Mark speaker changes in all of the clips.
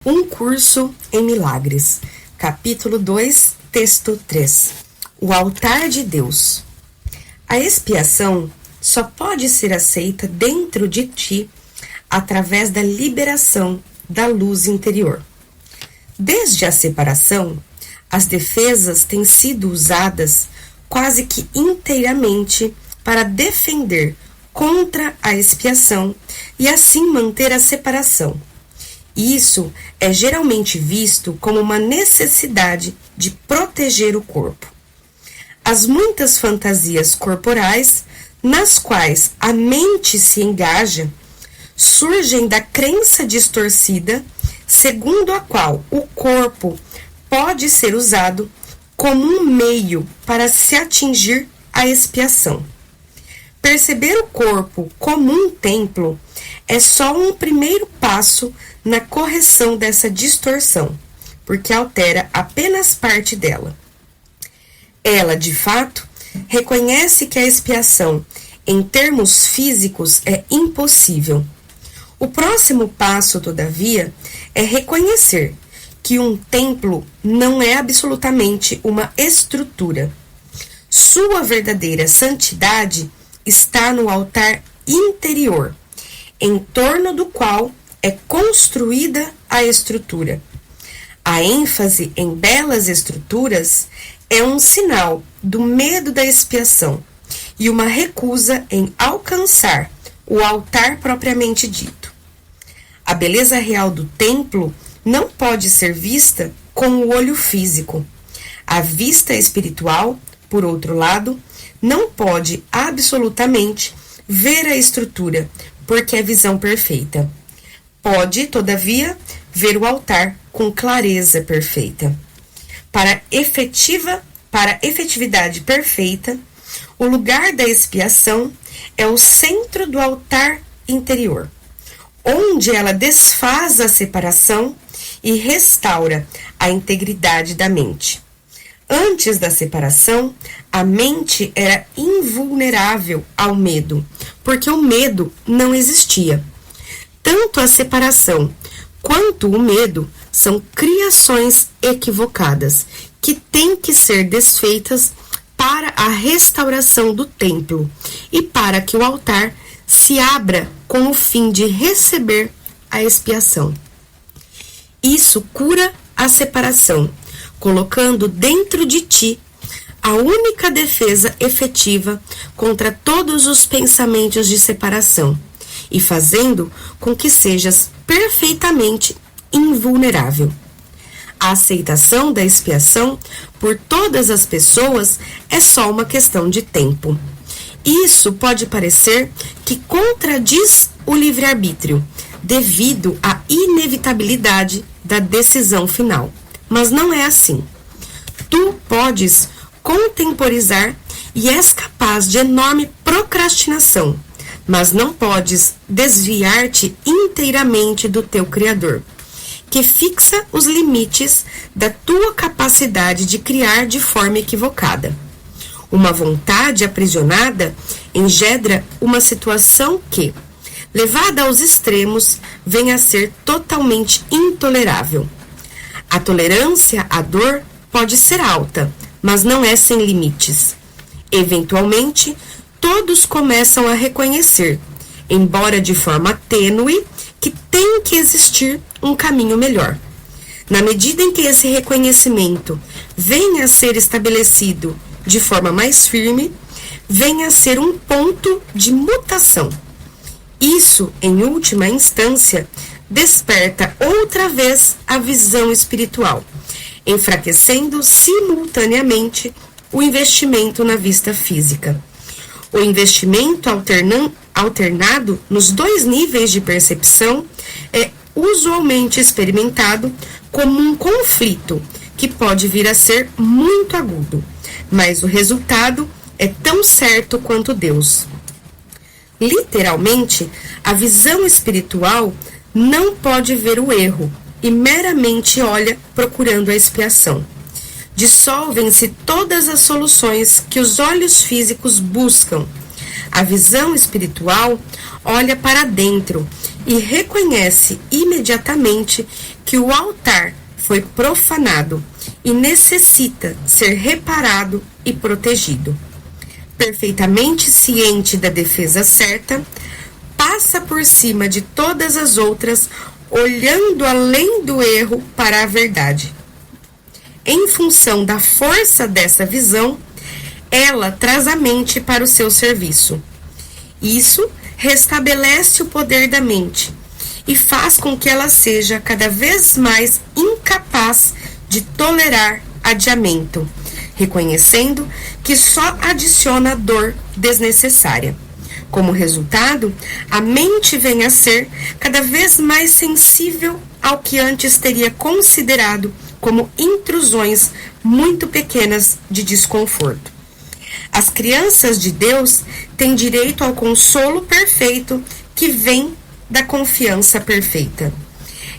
Speaker 1: Um curso em milagres, capítulo 2, texto 3. O altar de Deus. A expiação só pode ser aceita dentro de ti através da liberação da luz interior. Desde a separação, as defesas têm sido usadas quase que inteiramente para defender contra a expiação e assim manter a separação. Isso é geralmente visto como uma necessidade de proteger o corpo. As muitas fantasias corporais, nas quais a mente se engaja, surgem da crença distorcida, segundo a qual o corpo pode ser usado como um meio para se atingir a expiação. Perceber o corpo como um templo é só um primeiro passo na correção dessa distorção, porque altera apenas parte dela. Ela, de fato, reconhece que a expiação, em termos físicos, é impossível. O próximo passo, todavia, é reconhecer que um templo não é absolutamente uma estrutura. Sua verdadeira santidade está no altar interior, em torno do qual é construída a estrutura. A ênfase em belas estruturas é um sinal do medo da expiação e uma recusa em alcançar o altar propriamente dito. A beleza real do templo não pode ser vista com o olho físico. A vista espiritual, por outro lado, não pode absolutamente ver a estrutura, porque é visão perfeita. Pode, todavia, ver o altar com clareza perfeita. Para efetividade perfeita, o lugar da expiação é o centro do altar interior, onde ela desfaz a separação e restaura a integridade da mente. Antes da separação, a mente era invulnerável ao medo, porque o medo não existia. Tanto a separação quanto o medo são criações equivocadas, que têm que ser desfeitas para a restauração do templo e para que o altar se abra com o fim de receber a expiação. Isso cura a separação, colocando dentro de ti a única defesa efetiva contra todos os pensamentos de separação e fazendo com que sejas perfeitamente invulnerável. A aceitação da expiação por todas as pessoas é só uma questão de tempo. Isso pode parecer que contradiz o livre-arbítrio, devido à inevitabilidade da decisão final. Mas não é assim. Tu podes contemporizar e és capaz de enorme procrastinação, mas não podes desviar-te inteiramente do teu Criador, que fixa os limites da tua capacidade de criar de forma equivocada. Uma vontade aprisionada engendra uma situação que, levada aos extremos, vem a ser totalmente intolerável. A tolerância à dor pode ser alta, mas não é sem limites. Eventualmente, todos começam a reconhecer, embora de forma tênue, que tem que existir um caminho melhor. Na medida em que esse reconhecimento venha a ser estabelecido de forma mais firme, venha a ser um ponto de mutação. Isso, em última instância, desperta outra vez a visão espiritual, enfraquecendo simultaneamente o investimento na vista física. O investimento alternado nos dois níveis de percepção é usualmente experimentado como um conflito que pode vir a ser muito agudo, mas o resultado é tão certo quanto Deus. Literalmente, a visão espiritual não pode ver o erro e meramente olha procurando a expiação. Dissolvem-se todas as soluções que os olhos físicos buscam. A visão espiritual olha para dentro e reconhece imediatamente que o altar foi profanado e necessita ser reparado e protegido. Perfeitamente ciente da defesa certa, passa por cima de todas as outras, olhando além do erro para a verdade. Em função da força dessa visão, ela traz a mente para o seu serviço. Isso restabelece o poder da mente e faz com que ela seja cada vez mais incapaz de tolerar adiamento, reconhecendo que só adiciona dor desnecessária. Como resultado, a mente vem a ser cada vez mais sensível ao que antes teria considerado como intrusões muito pequenas de desconforto. As crianças de Deus têm direito ao consolo perfeito que vem da confiança perfeita.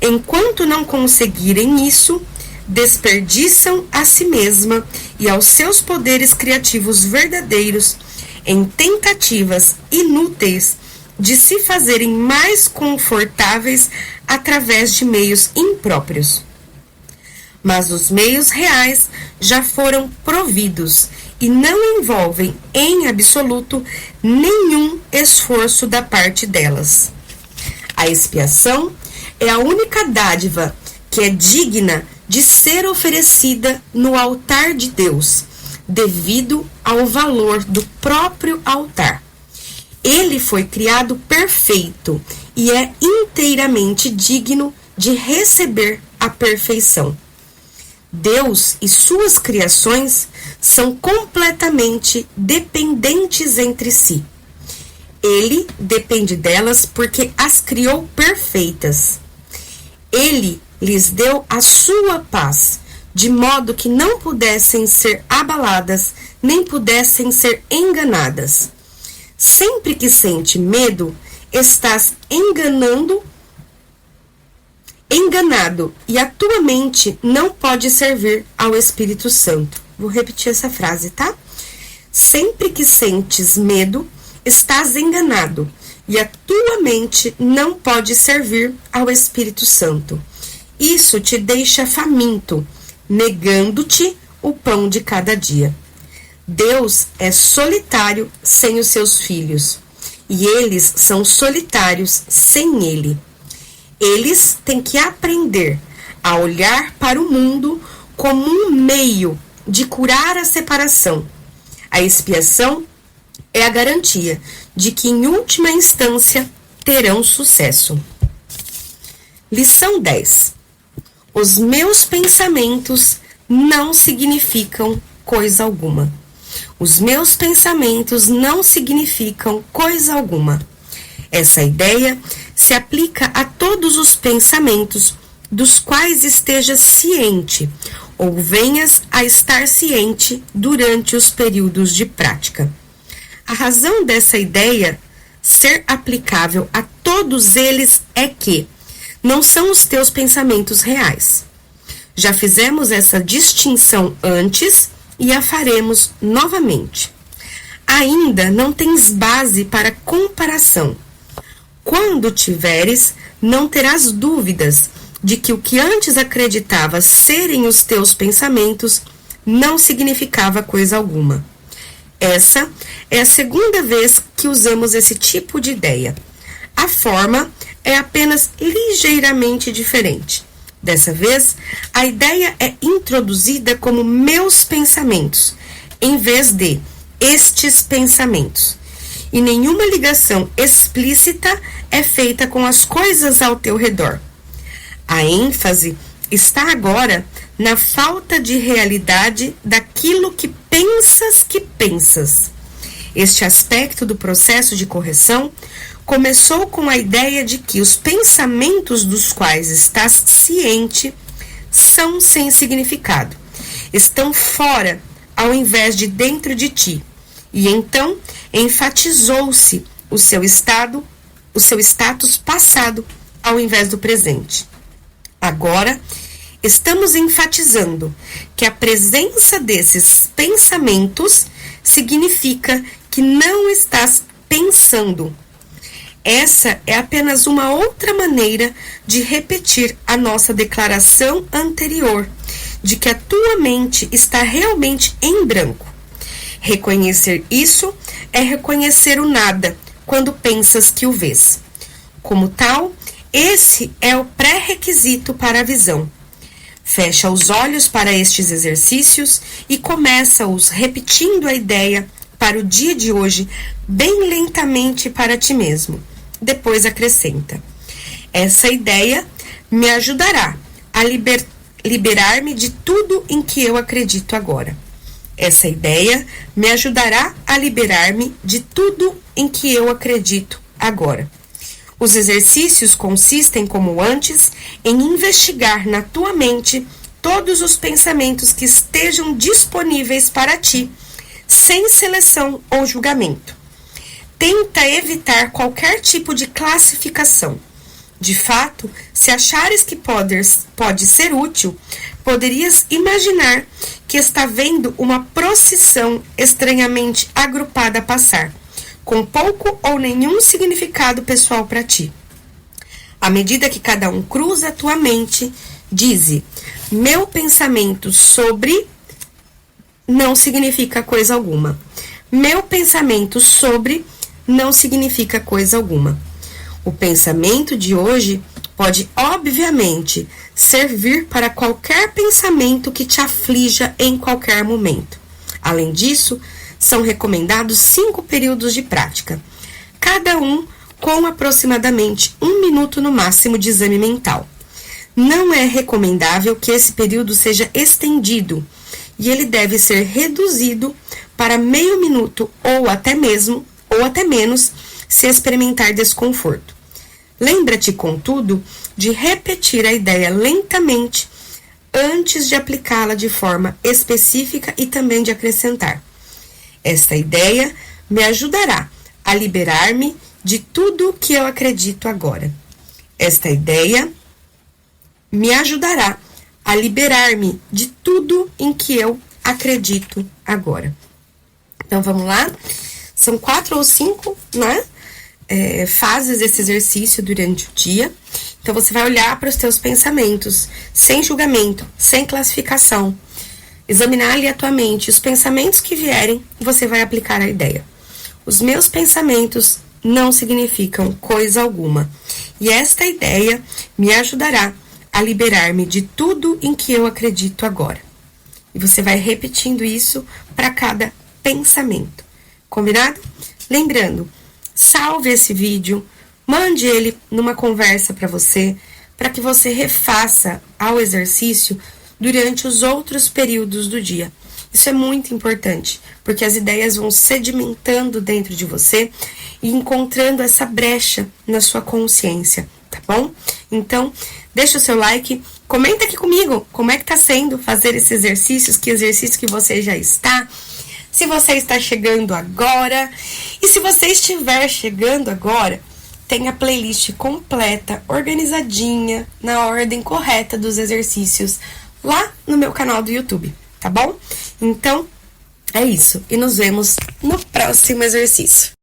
Speaker 1: Enquanto não conseguirem isso, desperdiçam a si mesma e aos seus poderes criativos verdadeiros em tentativas inúteis de se fazerem mais confortáveis através de meios impróprios. Mas os meios reais já foram providos e não envolvem, em absoluto, nenhum esforço da parte delas. A expiação é a única dádiva que é digna de ser oferecida no altar de Deus, devido ao valor do próprio altar. Ele foi criado perfeito e é inteiramente digno de receber a perfeição. Deus e suas criações são completamente dependentes entre si. Ele depende delas porque as criou perfeitas. Ele lhes deu a sua paz, de modo que não pudessem ser abaladas, nem pudessem ser enganadas. Sempre que sente medo, estás enganado, e a tua mente não pode servir ao Espírito Santo. Vou repetir essa frase, tá? Sempre que sentes medo, estás enganado, e a tua mente não pode servir ao Espírito Santo. Isso te deixa faminto, negando-te o pão de cada dia. Deus é solitário sem os seus filhos, e eles são solitários sem ele. Eles têm que aprender a olhar para o mundo como um meio de curar a separação. A expiação é a garantia de que, em última instância, terão sucesso. Lição 10. Os meus pensamentos não significam coisa alguma. Os meus pensamentos não significam coisa alguma. Essa ideia se aplica a todos os pensamentos dos quais estejas ciente ou venhas a estar ciente durante os períodos de prática. A razão dessa ideia ser aplicável a todos eles é que não são os teus pensamentos reais. Já fizemos essa distinção antes e a faremos novamente. Ainda não tens base para comparação. Quando tiveres, não terás dúvidas de que o que antes acreditavas serem os teus pensamentos não significava coisa alguma. Essa é a segunda vez que usamos esse tipo de ideia. A forma é apenas ligeiramente diferente. Dessa vez, a ideia é introduzida como meus pensamentos, em vez de estes pensamentos. E nenhuma ligação explícita é feita com as coisas ao teu redor. A ênfase está agora na falta de realidade daquilo que pensas. Este aspecto do processo de correção começou com a ideia de que os pensamentos dos quais estás ciente são sem significado, estão fora ao invés de dentro de ti, e então enfatizou-se o seu status passado ao invés do presente. Agora, estamos enfatizando que a presença desses pensamentos significa que não estás pensando. Essa é apenas uma outra maneira de repetir a nossa declaração anterior, de que a tua mente está realmente em branco. Reconhecer isso é reconhecer o nada quando pensas que o vês. Como tal, esse é o pré-requisito para a visão. Fecha os olhos para estes exercícios e começa-os repetindo a ideia para o dia de hoje, bem lentamente para ti mesmo. Depois acrescenta: essa ideia me ajudará a liberar-me de tudo em que eu acredito agora. Essa ideia me ajudará a liberar-me de tudo em que eu acredito agora. Os exercícios consistem, como antes, em investigar na tua mente todos os pensamentos que estejam disponíveis para ti, sem seleção ou julgamento. Tenta evitar qualquer tipo de classificação. De fato, se achares que pode ser útil, poderias imaginar que está vendo uma procissão estranhamente agrupada passar, com pouco ou nenhum significado pessoal para ti. À medida que cada um cruza a tua mente, dize: meu pensamento sobre não significa coisa alguma. Meu pensamento sobre não significa coisa alguma. O pensamento de hoje pode, obviamente, servir para qualquer pensamento que te aflija em qualquer momento. Além disso, são recomendados 5 períodos de prática, cada um com aproximadamente 1 minuto no máximo de exame mental. Não é recomendável que esse período seja estendido, e ele deve ser reduzido para meio minuto ou até menos, se experimentar desconforto. Lembra-te, contudo, de repetir a ideia lentamente antes de aplicá-la de forma específica e também de acrescentar: esta ideia me ajudará a liberar-me de tudo que eu acredito agora. Esta ideia me ajudará a liberar-me de tudo em que eu acredito agora. Então, vamos lá? São 4 ou 5, né? Fases desse exercício durante o dia. Então, você vai olhar para os teus pensamentos, sem julgamento, sem classificação. Examinar ali a tua mente. Os pensamentos que vierem, você vai aplicar a ideia. Os meus pensamentos não significam coisa alguma. E esta ideia me ajudará a liberar-me de tudo em que eu acredito agora. E você vai repetindo isso para cada pensamento. Combinado? Lembrando, salve esse vídeo, mande ele numa conversa para que você refaça ao exercício durante os outros períodos do dia. Isso é muito importante, porque as ideias vão sedimentando dentro de você e encontrando essa brecha na sua consciência, tá bom? Então, deixa o seu like, comenta aqui comigo como é que tá sendo fazer esses exercícios, que exercício que você já está, se você está chegando agora. E se você estiver chegando agora, tem a playlist completa, organizadinha, na ordem correta dos exercícios, lá no meu canal do YouTube, tá bom? Então, é isso. E nos vemos no próximo exercício.